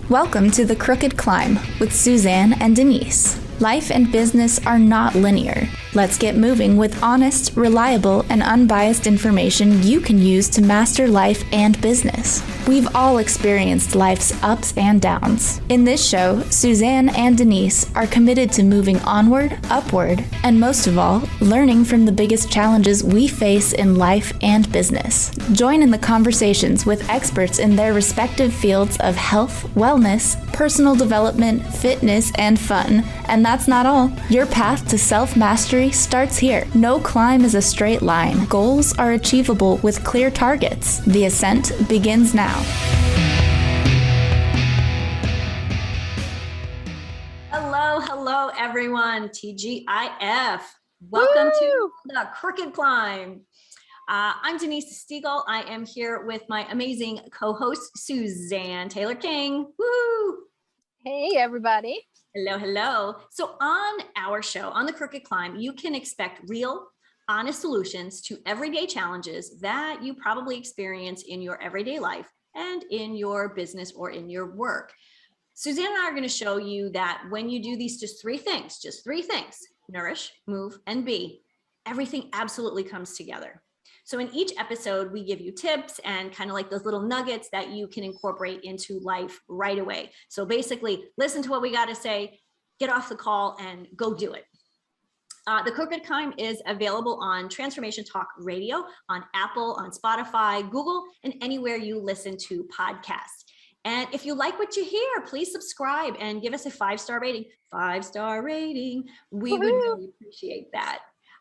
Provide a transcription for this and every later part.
Welcome to The Crooked Climb with Suzanne and Denise. Life and business are not linear. Let's get moving with honest, reliable, and unbiased information you can use to master life and business. We've all experienced life's ups and downs. In this show, Suzanne and Denise are committed to moving onward, upward, and most of all, learning from the biggest challenges we face in life and business. Join in the conversations with experts in their respective fields of health, wellness, personal development, fitness, and fun. And that's not all. Your path to self-mastery starts here. No climb is a straight line. Goals are achievable with clear targets. The ascent begins now. Hello, everyone. TGIF. Welcome to The Crooked Climb. I'm Denise Stegall. I am here with my amazing co-host, Suzanne Taylor-King. Woo! Hey, everybody. Hello. So on our show, on The Crooked Climb, you can expect real, honest solutions to everyday challenges that you probably experience in your everyday life and in your business or in your work. Suzanne and I are going to show you that when you do these just three things, nourish, move, and be, everything absolutely comes together. So in each episode, we give you tips and kind of like those little nuggets that you can incorporate into life right away. So basically, listen to what we got to say, get off the call, and go do it. The Crooked Climb is available on Transformation Talk Radio, on Apple, on Spotify, Google, and anywhere you listen to podcasts. And if you like what you hear, please subscribe and give us a 5-star rating. 5-star rating. We would really appreciate that.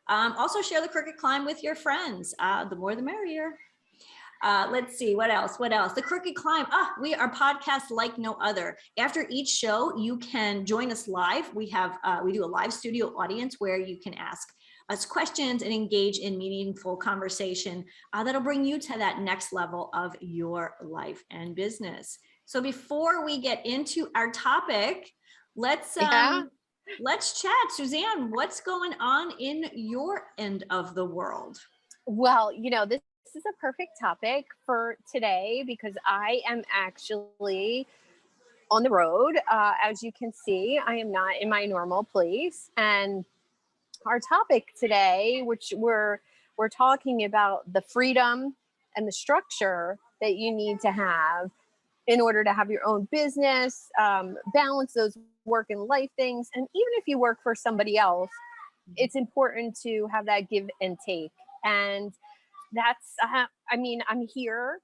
Also share The Crooked Climb with your friends. The more the merrier. Let's see, what else? The Crooked Climb. We are podcasts like no other. After each show, you can join us live. We do a live studio audience where you can ask us questions and engage in meaningful conversation that'll bring you to that next level of your life and business. So before we get into our topic, let's chat. Suzanne, what's going on in your end of the world? Well, this is a perfect topic for today because I am actually on the road. As you can see, I am not in my normal place. And our topic today, which we're talking about the freedom and the structure that you need to have in order to have your own business, balance those work and life things. And even if you work for somebody else, it's important to have that give and take. And that's, I'm here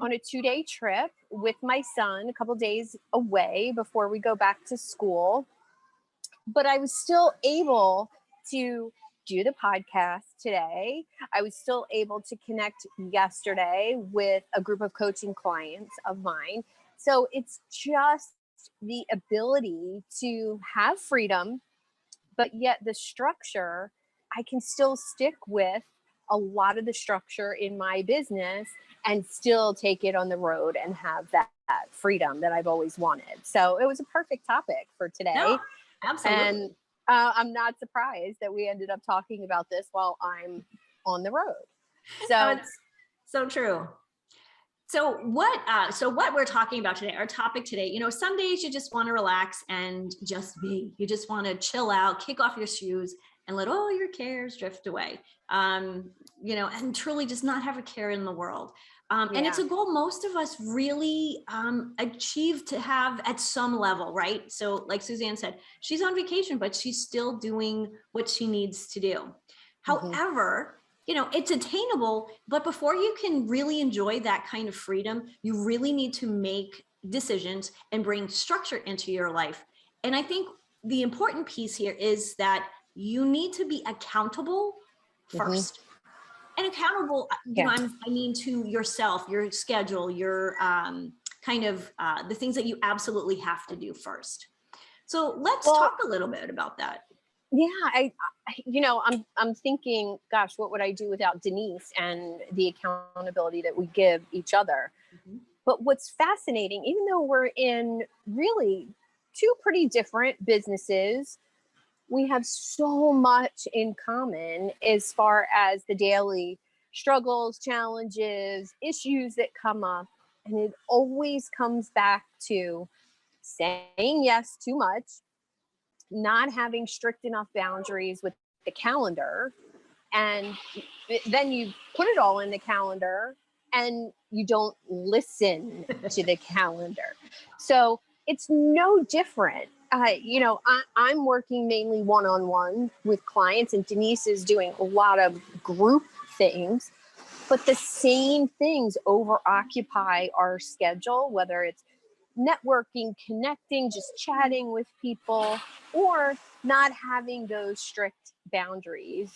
on a 2-day trip with my son, a couple days away before we go back to school. But I was still able to do the podcast today. I was still able to connect yesterday with a group of coaching clients of mine. So it's just the ability to have freedom, but yet the structure, I can still stick with a lot of the structure in my business and still take it on the road and have that freedom that I've always wanted. So it was a perfect topic for today. No, absolutely. And I'm not surprised that we ended up talking about this while I'm on the road. So it's so true. So what we're talking about today, our topic today, some days you just want to relax and just be. You just want to chill out, kick off your shoes, and let all your cares drift away. And truly just not have a care in the world. And it's a goal most of us really achieve to have at some level, right? So like Suzanne said, she's on vacation, but she's still doing what she needs to do. However, it's attainable, but before you can really enjoy that kind of freedom, you really need to make decisions and bring structure into your life. And I think the important piece here is that you need to be accountable first. And accountable, I mean to yourself, your schedule, your the things that you absolutely have to do first. So let's talk a little bit about that. Yeah, I'm thinking, gosh, what would I do without Denise and the accountability that we give each other? But what's fascinating, even though we're in really two pretty different businesses, we have so much in common as far as the daily struggles, challenges, issues that come up. And it always comes back to saying yes too much, not having strict enough boundaries with the calendar. And then you put it all in the calendar and you don't listen to the calendar. So it's no different. I'm working mainly one-on-one with clients, and Denise is doing a lot of group things, but the same things over-occupy our schedule, whether it's networking, connecting, just chatting with people, or not having those strict boundaries.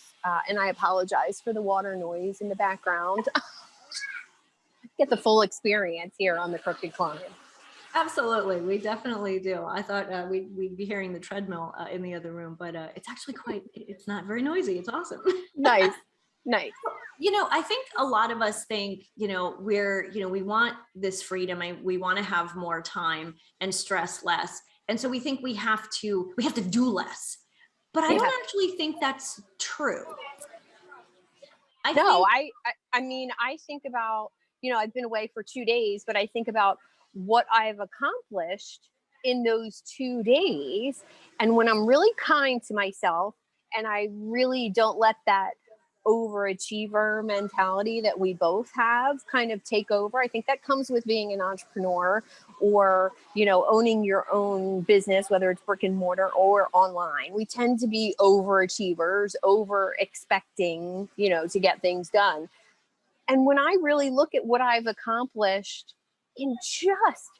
And I apologize for the water noise in the background. Get the full experience here on the Crooked Climb. Absolutely. We definitely do. I thought we'd be hearing the treadmill in the other room, but it's actually it's not very noisy. It's awesome. Nice. Nice. I think a lot of us think, we want this freedom and we want to have more time and stress less. And so we think we have to do less, but I don't actually think that's true. I think about, I've been away for 2 days, but I think about what I've accomplished in those 2 days. And when I'm really kind to myself and I really don't let that overachiever mentality that we both have kind of take over. I think that comes with being an entrepreneur or, owning your own business, whether it's brick and mortar or online. We tend to be overachievers, over expecting, to get things done. And when I really look at what I've accomplished in just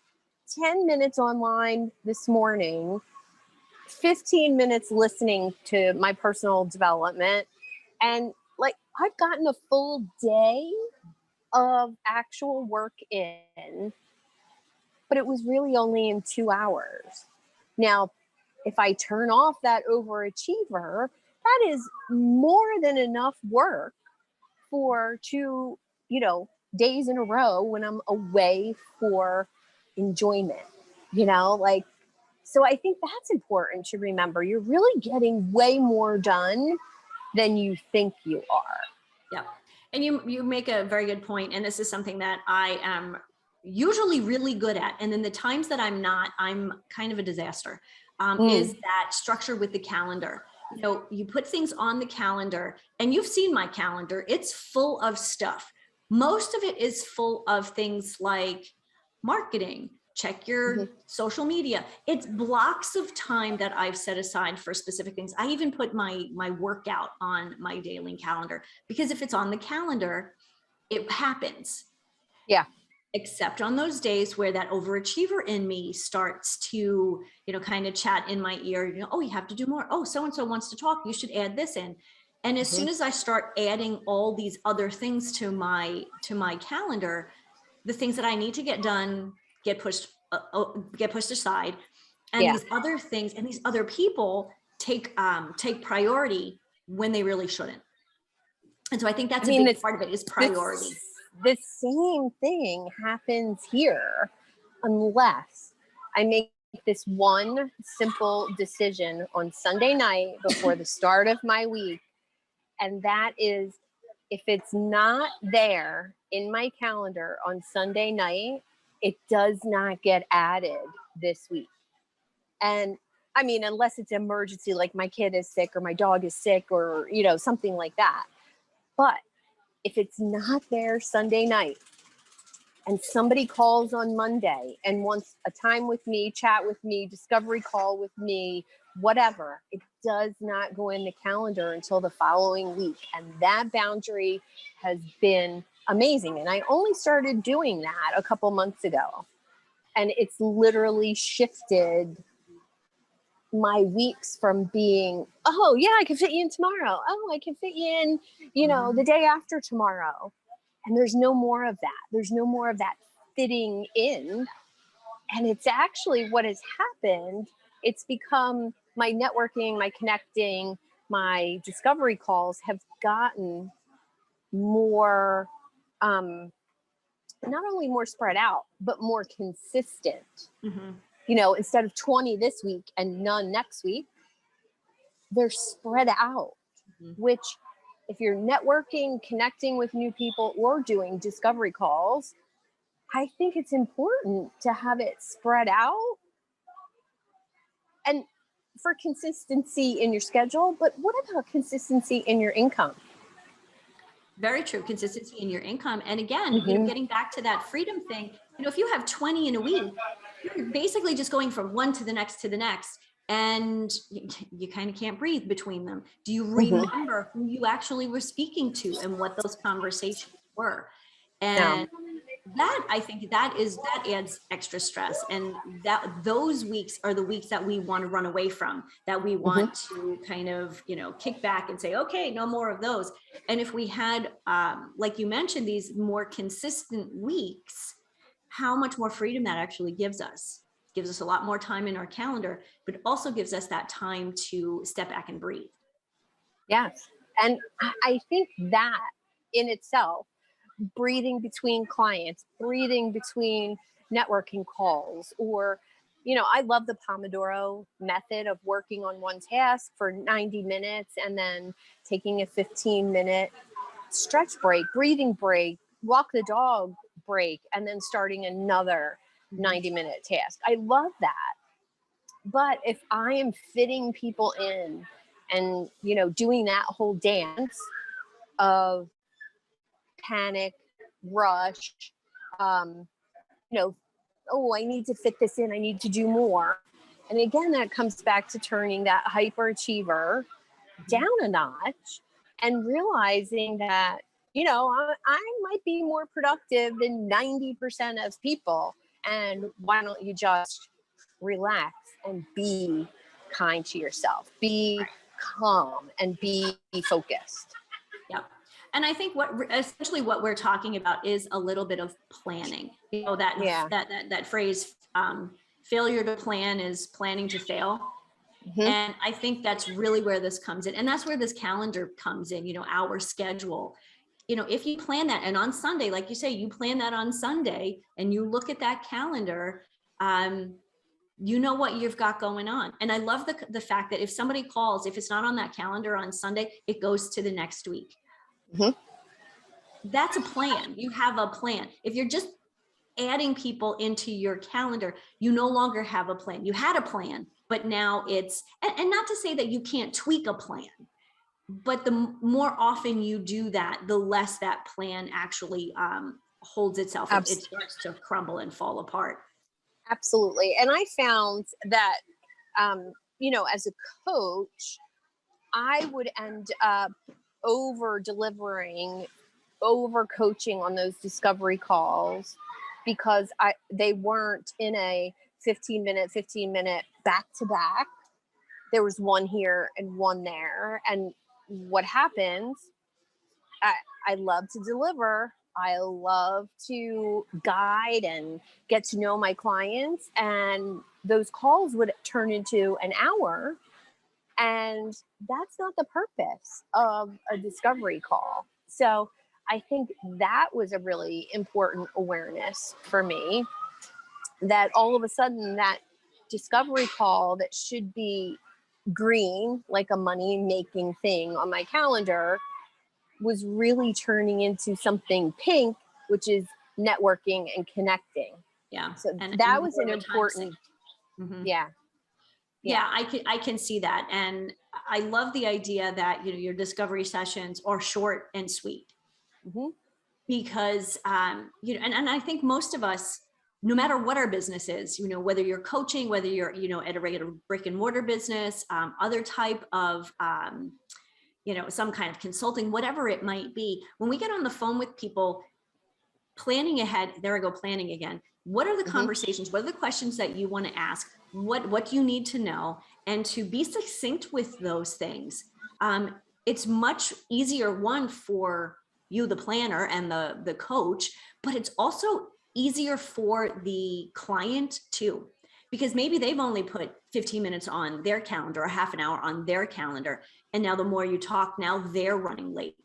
10 minutes online this morning, 15 minutes listening to my personal development, and I've gotten a full day of actual work in, but it was really only in 2 hours. Now, if I turn off that overachiever, that is more than enough work for 2, days in a row when I'm away for enjoyment, so I think that's important to remember. You're really getting way more done than you think you are. Yeah. And you make a very good point. And this is something that I am usually really good at. And then the times that I'm not, I'm kind of a disaster, is that structure with the calendar. You put things on the calendar, and you've seen my calendar. It's full of stuff. Most of it is full of things like marketing, check your social media. It's blocks of time that I've set aside for specific things. I even put my workout on my daily calendar, because if it's on the calendar, it happens. Yeah. Except on those days where that overachiever in me starts to, kind of chat in my ear, oh, you have to do more. Oh, so-and-so wants to talk. You should add this in. And as soon as I start adding all these other things to my calendar, the things that I need to get done get pushed aside, and these other things and these other people take priority when they really shouldn't. And so I think that's a big part of it, is priority. The same thing happens here unless I make this one simple decision on Sunday night before the start of my week. And that is, if it's not there in my calendar on Sunday night, it does not get added this week. And unless it's emergency, like my kid is sick or my dog is sick or, something like that. But if it's not there Sunday night and somebody calls on Monday and wants a time with me, chat with me, discovery call with me, whatever, it does not go in the calendar until the following week. And that boundary has been amazing. And I only started doing that a couple months ago. And it's literally shifted my weeks from being, oh yeah, I can fit you in tomorrow. Oh, I can fit you in, the day after tomorrow. And there's no more of that. There's no more of that fitting in. And it's actually what has happened. It's become my networking, my connecting, my discovery calls have gotten more, not only more spread out, but more consistent. Instead of 20 this week and none next week, they're spread out, which if you're networking, connecting with new people, or doing discovery calls, I think it's important to have it spread out and for consistency in your schedule. But what about consistency in your income? Very true. Consistency in your income. And again, you know, getting back to that freedom thing, you know, if you have 20 in a week, you're basically just going from one to the next and you kind of can't breathe between them. Do you remember who you actually were speaking to and what those conversations were? And that, I think that adds extra stress, and that those weeks are the weeks that we want to run away from, that we want to kind of, you know, kick back and say, okay, no more of those. And if we had, like you mentioned, these more consistent weeks, how much more freedom that actually gives us a lot more time in our calendar, but also gives us that time to step back and breathe. Yes. And I think that in itself, breathing between clients, breathing between networking calls, or, you know, I love the Pomodoro method of working on one task for 90 minutes and then taking a 15-minute stretch break, breathing break, walk the dog break, and then starting another 90-minute task. I love that. But if I am fitting people in and, you know, doing that whole dance of panic, rush, you know, oh, I need to fit this in, I need to do more. And again, that comes back to turning that hyperachiever down a notch and realizing that, you know, I might be more productive than 90% of people. And why don't you just relax and be kind to yourself, be calm and be focused. Yeah. And I think essentially what we're talking about is a little bit of planning. You know, that phrase, failure to plan is planning to fail. And I think that's really where this comes in. And that's where this calendar comes in, you know, our schedule. You know, if you plan that, and on Sunday, like you say, you plan that on Sunday and you look at that calendar, you know what you've got going on. And I love the fact that if somebody calls, if it's not on that calendar on Sunday, it goes to the next week. That's a plan. You have a plan. If you're just adding people into your calendar, you no longer have a plan. You had a plan, but now it's, and not to say that you can't tweak a plan, but the more often you do that, the less that plan actually holds itself. It starts to crumble and fall apart. Absolutely. And I found that, you know, as a coach, I would end up over delivering, over coaching on those discovery calls because they weren't in a 15 minute back to back. There was one here and one there. And what happens, I love to deliver. I love to guide and get to know my clients. And those calls would turn into an hour. And that's not the purpose of a discovery call. So I think that was a really important awareness for me, that all of a sudden that discovery call that should be green, like a money making thing on my calendar, was really turning into something pink, which is networking and connecting. Yeah. So that was an important, Yeah, I can see that. And I love the idea that, you know, your discovery sessions are short and sweet. Because, you know, and I think most of us, no matter what our business is, you know, whether you're coaching, whether you're, you know, at a regular brick and mortar business, other type of, you know, some kind of consulting, whatever it might be, when we get on the phone with people, planning ahead, there I go, planning again. What are the conversations? What are the questions that you want to ask? What do you need to know? And to be succinct with those things. It's much easier, one, for you, the planner and the coach, but it's also easier for the client too, because maybe they've only put 15 minutes on their calendar or half an hour on their calendar. And now the more you talk, now they're running late.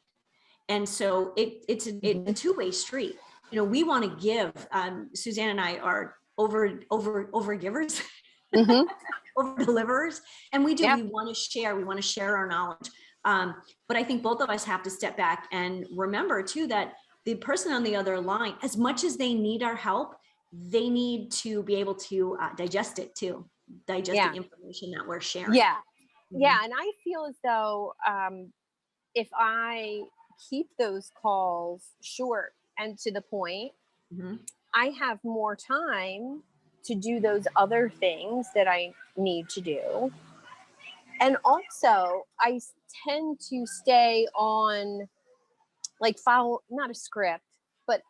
And so it's a two-way street. You know, we want to give, Suzanne and I are over givers, over deliverers. And we do, Yeah. we want to share our knowledge. But I think both of us have to step back and remember too, that the person on the other line, as much as they need our help, they need to be able to digest it too, digest the information that we're sharing. Yeah. Mhm. Yeah. And I feel as though if I keep those calls short and to the point, Mhm. I have more time to do those other things that I need to do. And also, tend to stay on, like, follow, not a script, but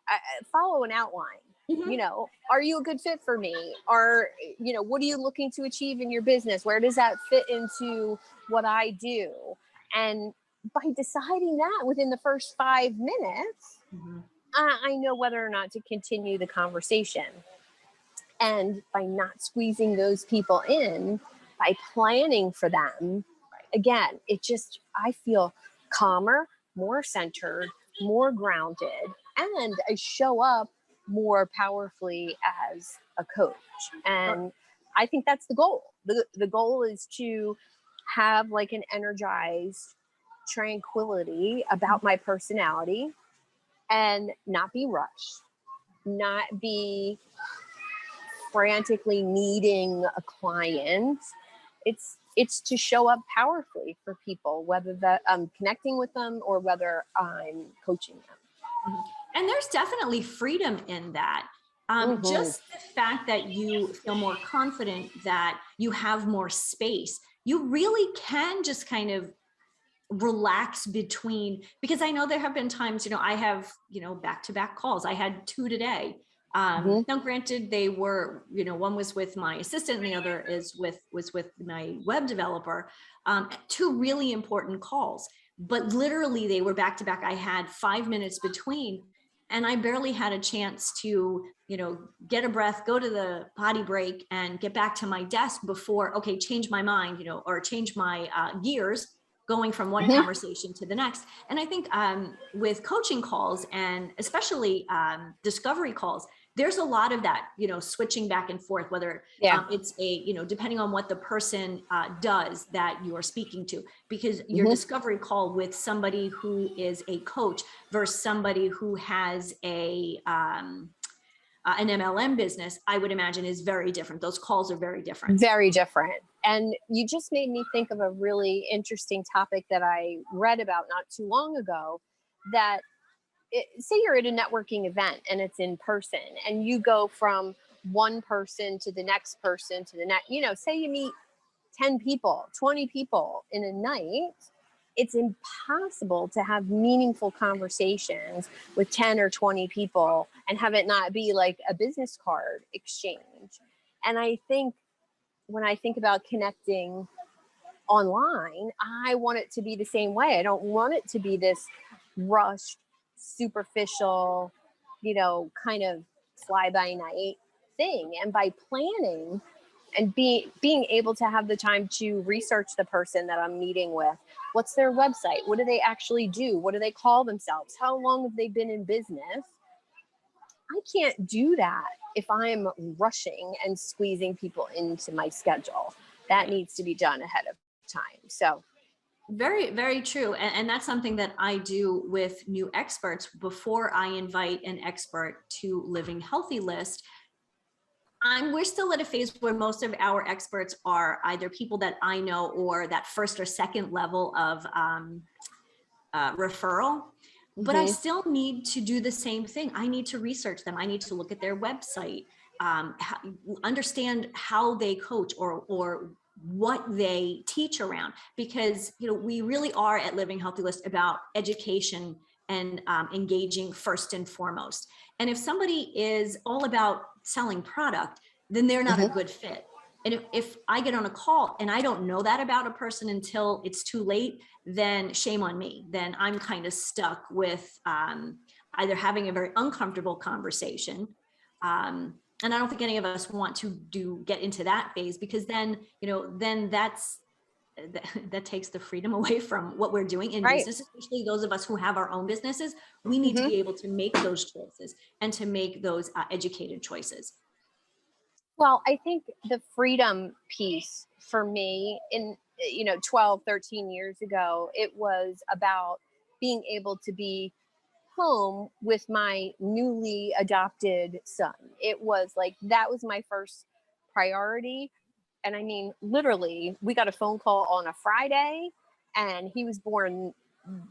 follow an outline. Mhm. You know, are you a good fit for me? Or, you know, what are you looking to achieve in your business? Where does that fit into what I do? And by deciding that within the first 5 minutes, Mhm. I know whether or not to continue the conversation. And by not squeezing those people in, by planning for them, again, I feel calmer, more centered, more grounded, and I show up more powerfully as a coach. And I think that's the goal. The goal is to have like an energized tranquility about my personality and not be rushed, not be frantically needing a client. It's to show up powerfully for people, whether that I'm connecting with them or whether I'm coaching them. Mhm. And there's definitely freedom in that. Mhm. Just the fact that you feel more confident, that you have more space, you really can just kind of relax between, because I know there have been times, I have, back-to-back calls. I had 2 today. Mhm. Now granted, they were, one was with my assistant and the other was with my web developer. 2 really important calls, but literally they were back to back. I had 5 minutes between, and I barely had a chance to, get a breath, go to the potty break, and get back to my desk before, okay, change my mind, or change my gears, going from one Mhm. conversation to the next. And I think with coaching calls, and especially discovery calls, there's a lot of that, switching back and forth, whether Yeah. it's depending on what the person does that you're speaking to, because your Mhm. discovery call with somebody who is a coach versus somebody who has an MLM business, I would imagine, is very different. Those calls are very different. Very different. And you just made me think of a really interesting topic that I read about not too long ago, that say you're at a networking event and it's in person and you go from one person to the next person to the next, say you meet 10 people, 20 people in a night, it's impossible to have meaningful conversations with 10 or 20 people and have it not be like a business card exchange. And I think when I think about connecting online, I want it to be the same way. I don't want it to be this rushed, superficial, kind of fly by night thing. And by planning and being able to have the time to research the person that I'm meeting with, what's their website? What do they actually do? What do they call themselves? How long have they been in business? I can't do that if I'm rushing and squeezing people into my schedule. That needs to be done ahead of time. So very, very true. And that's something that I do with new experts. Before I invite an expert to Living Healthy List, we're still at a phase where most of our experts are either people that I know or that first or second level of referral. But I still need to do the same thing. I need to research them. I need to look at their website, understand how they coach or what they teach around, because we really are at Living Healthy List about education and engaging first and foremost. And if somebody is all about selling product, then they're not a good fit. And if I get on a call and I don't know that about a person until it's too late, then shame on me. Then I'm kind of stuck with either having a very uncomfortable conversation. And I don't think any of us want to get into that phase, because then, then that takes the freedom away from what we're doing in business, especially those of us who have our own businesses. We need to be able to make those choices and to make those educated choices. Well, I think the freedom piece for me in, 12, 13 years ago, it was about being able to be home with my newly adopted son. It was like, that was my first priority. And I mean, literally, we got a phone call on a Friday and he was born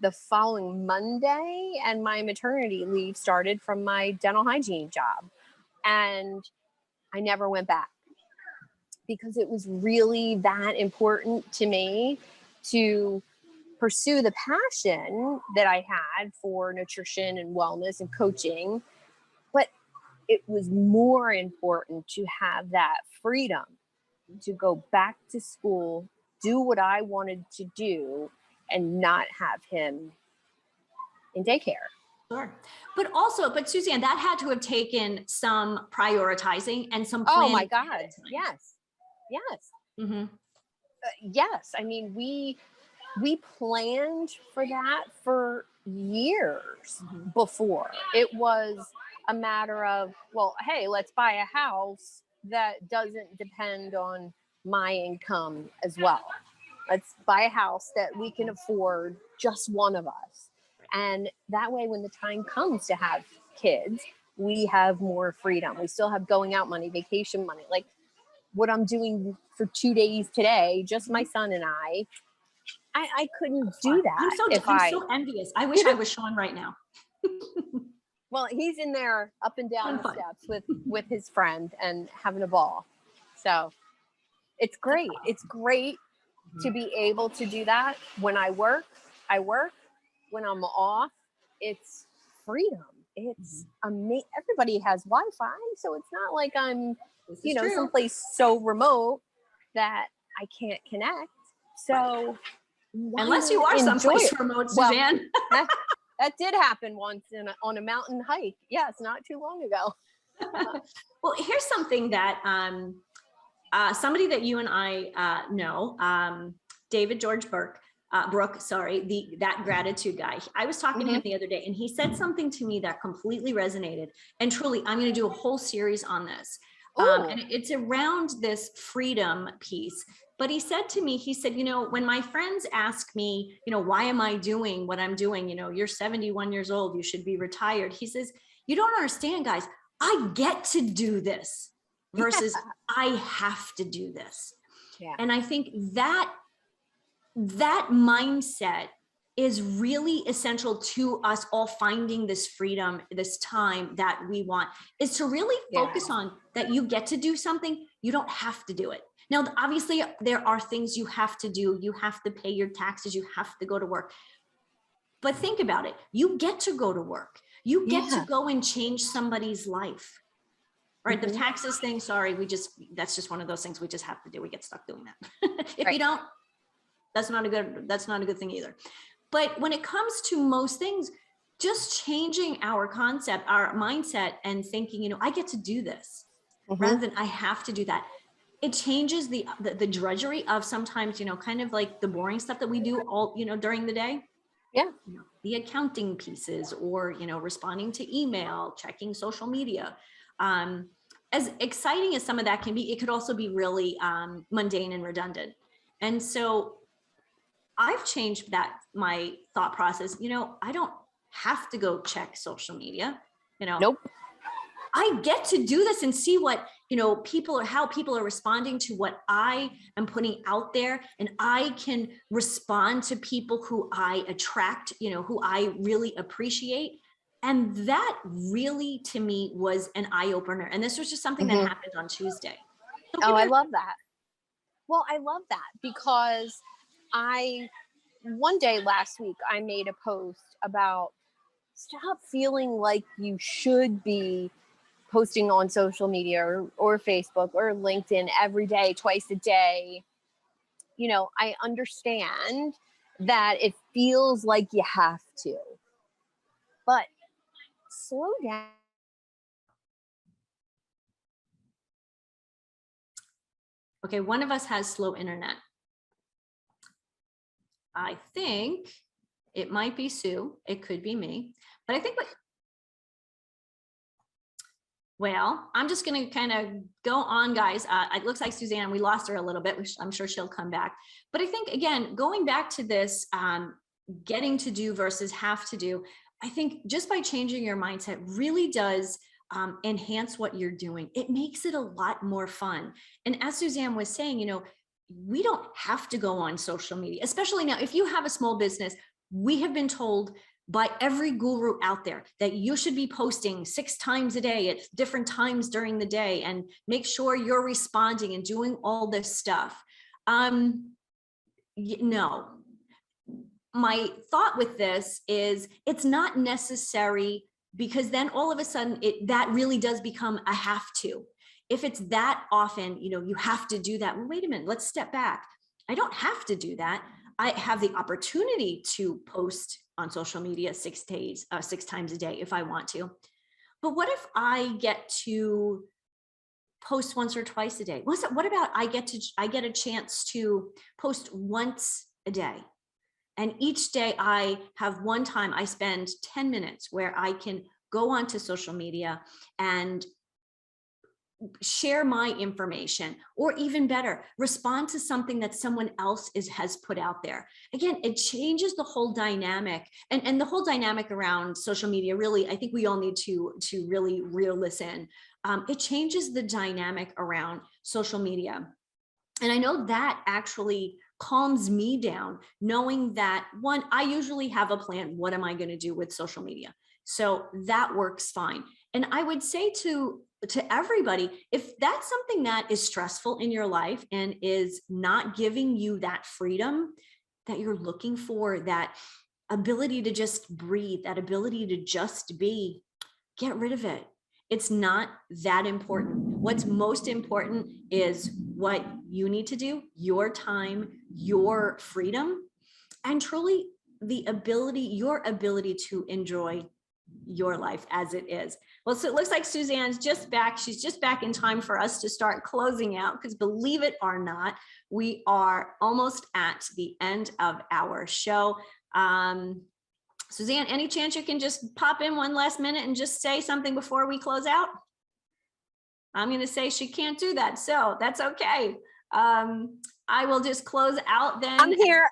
the following Monday. And my maternity leave started from my dental hygiene job. And I never went back because it was really that important to me to pursue the passion that I had for nutrition and wellness and coaching. But it was more important to have that freedom to go back to school, do what I wanted to do, and not have him in daycare. Sure. But Suzanne, that had to have taken some prioritizing and some Oh planning. my God. Yes. Yes. Mm-hmm. Yes. I mean, we planned for that for years before. It was a matter of, well, hey, let's buy a house that doesn't depend on my income as well. Let's buy a house that we can afford, just one of us. And that way, when the time comes to have kids, we have more freedom. We still have going out money, vacation money, like what I'm doing for 2 days today, just my son and I couldn't do that. I'm so envious. I wish I was Sean right now. Well, he's in there up and down the steps with his friend and having a ball. So it's great. It's great to be able to do that. When I work. When I'm off, it's freedom. It's amazing. Everybody has Wi-Fi, so it's not like I'm, someplace so remote that I can't connect. So unless you are someplace remote, Suzanne. Well, that did happen once on a mountain hike. Yes, not too long ago. Well, here's something that somebody that you and I know, David George Brooke, that gratitude guy. I was talking to him the other day, and he said something to me that completely resonated. And truly, I'm going to do a whole series on this. And it's around this freedom piece. But he said to me, when my friends ask me, why am I doing what I'm doing? You're 71 years old, you should be retired. He says, you don't understand, guys. I get to do this versus I have to do this. Yeah. And I think that mindset is really essential to us all finding this freedom, this time that we want, is to really focus on that you get to do something. You don't have to do it. Now, obviously, there are things you have to do. You have to pay your taxes. You have to go to work. But think about it. You get to go to work. You get to go and change somebody's life. Right? The taxes thing, sorry, that's just one of those things we just have to do. We get stuck doing that. If you don't, that's not a good thing either. But when it comes to most things, just changing our concept, our mindset, and thinking, I get to do this rather than I have to do that. It changes the drudgery of sometimes, kind of like the boring stuff that we do all, during the day. Yeah. The accounting pieces, or, responding to email, checking social media. As exciting as some of that can be, it could also be really mundane and redundant. And so I've changed my thought process. I don't have to go check social media. Nope. I get to do this and see what, how people are responding to what I am putting out there. And I can respond to people who I attract, who I really appreciate. And that really, to me, was an eye opener. And this was just something that happened on Tuesday. So I love that. Well, I love that because one day last week, I made a post about stop feeling like you should be posting on social media or Facebook or LinkedIn every day, twice a day. I understand that it feels like you have to, but slow down. Okay, one of us has slow internet. I think it might be Sue. It could be me. But I think Well, I'm just going to kind of go on, guys. It looks like Suzanne, we lost her a little bit, which I'm sure she'll come back. But I think, again, going back to this getting to do versus have to do, I think just by changing your mindset really does enhance what you're doing. It makes it a lot more fun. And as Suzanne was saying, we don't have to go on social media, especially now. If you have a small business, we have been told by every guru out there that you should be posting 6 times a day at different times during the day and make sure you're responding and doing all this stuff. No, my thought with this is it's not necessary, because then all of a sudden that really does become a have to. If it's that often, you have to do that. Well, wait a minute, let's step back. I don't have to do that. I have the opportunity to post on social media 6 times a day if I want to. But what if I get to post once or twice a day? What about I get a chance to post once a day? And each day I have one time I spend 10 minutes where I can go onto social media and share my information, or even better, respond to something that someone else has put out there. Again, it changes the whole dynamic, and the whole dynamic around social media. Really, I think we all need to really reel this in. It changes the dynamic around social media. And I know that actually calms me down, knowing that, one, I usually have a plan. What am I going to do with social media? So that works fine. And I would say to everybody, if that's something that is stressful in your life and is not giving you that freedom that you're looking for, that ability to just breathe, that ability to just be, get rid of it. It's not that important. What's most important is what you need to do, your time, your freedom, and truly your ability to enjoy your life as it is. Well, so it looks like Suzanne's just back. She's just back in time for us to start closing out, because believe it or not, we are almost at the end of our show. Suzanne, any chance you can just pop in one last minute and just say something before we close out? I'm going to say she can't do that, so that's okay. I will just close out then. I'm here.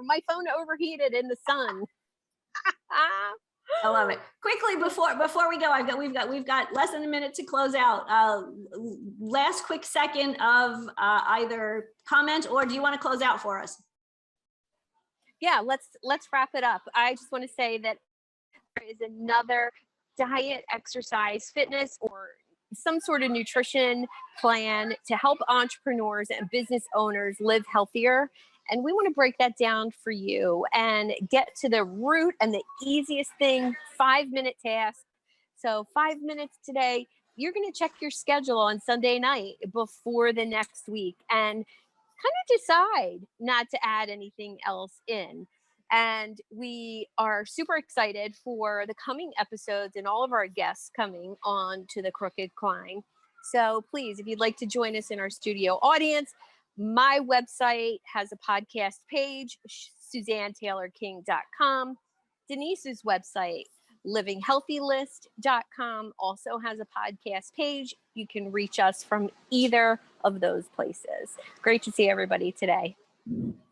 My phone overheated in the sun. I love it. Quickly before we go, we've got less than a minute to close out. Last quick second of either comment, or do you want to close out for us? Yeah, let's wrap it up. I just want to say that there is another diet, exercise, fitness, or some sort of nutrition plan to help entrepreneurs and business owners live healthier. And we want to break that down for you and get to the root and the easiest thing, 5-minute task. So 5 minutes today, you're going to check your schedule on Sunday night before the next week and kind of decide not to add anything else in. And we are super excited for the coming episodes and all of our guests coming on to the Crooked Climb. So please, if you'd like to join us in our studio audience, my website has a podcast page, SuzanneTaylor-King.com. Denise's website, LivingHealthyList.com, also has a podcast page. You can reach us from either of those places. Great to see everybody today.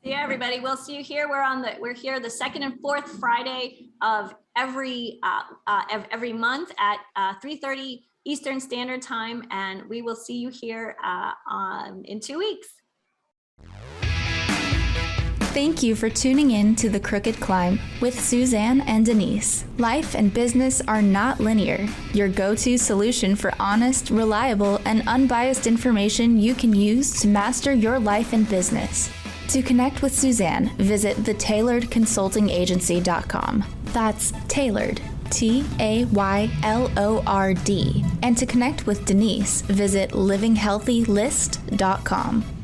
Yeah, everybody. We'll see you here. We're here the second and fourth Friday of every month at 3:30 Eastern Standard Time, and we will see you here in 2 weeks. Thank you for tuning in to The Crooked Climb with Suzanne and Denise. Life and business are not linear. Your go-to solution for honest, reliable, and unbiased information you can use to master your life and business. To connect with Suzanne, visit thetailoredconsultingagency.com. That's tailored, TAYLORD. And to connect with Denise, visit livinghealthylist.com.